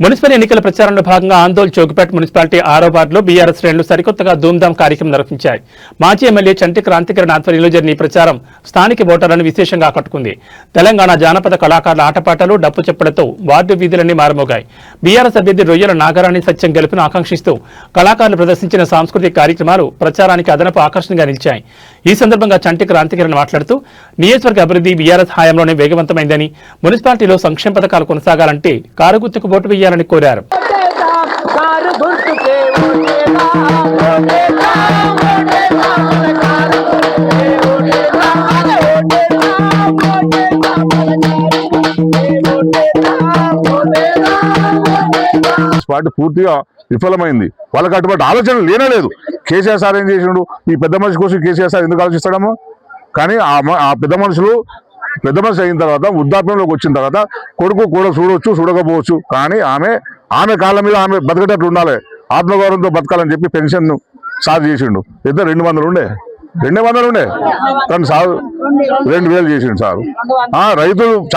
Municipal ఎన్నికల ప్రచారంలో భాగంగా ఆందోళ్ చౌకపేట మున్సిపాలిటీ 6వ వార్డులో బీఆర్ఎస్ శ్రేణులు సరికొత్తగా ధూమ్ధాం కార్యక్రమం నిర్వహించాయి. మాజీ ఎమ్మెల్యే చంటి క్రాంతికిరణ్ ఆధ్వర్యంలో జరిగిన ఈ ప్రచారం స్థానిక ఓటర్లను విశేషంగా ఆకట్టుకుంది. తెలంగాణ జానపద కళాకారుల ఆటపాటలు, డప్పు చెప్పులతో వార్డు వీధులన్నీ మారుమోగాయి. బీఆర్ఎస్ అభ్యర్థి రొయ్యల నాగరాణి సత్యం గెలుపును ఆకాంక్షిస్తూ కళాకారులు ప్రదర్శించిన సాంస్కృతిక కార్యక్రమాలు ప్రచారానికి అదనపు ఆకర్షణగా నిలిచాయి. ఈ సందర్భంగా చంటి క్రాంతికిరణ్ మాట్లాడుతూ నియోజకవర్గ అభివృద్ధి బీఆర్ఎస్ హయాంలోనే వేగవంతమైందని, మున్సిపాలిటీలో సంక్షేమ పథకాలు కొనసాగాలంటే కారు గుర్తుకు ఓటు వేయాలని కోరారు. పార్టీ పూర్తిగా విఫలమైంది. వాళ్ళకి అటువంటి ఆలోచన లేనలేదు. కేసీఆర్ సార్ ఏం చేసిండు? ఈ పెద్ద మనిషి కోసం కేసీఆర్ సార్ ఎందుకు ఆలోచిస్తాడమో కానీ ఆ పెద్ద మనుషులు పెద్ద మనిషి అయిన తర్వాత వృద్ధాప్యంలోకి వచ్చిన తర్వాత కొడుకు కూడా చూడవచ్చు, చూడకపోవచ్చు, కానీ ఆమె కాళ్ళ మీద ఆమె బతికేటట్లు ఉండాలి, ఆత్మగౌరవంతో బతకాలని చెప్పి పెన్షన్ సాగు చేసిండు. ఇద్దరు 200 ఉండే కానీ 2000 చేసిండు సార్. రైతులు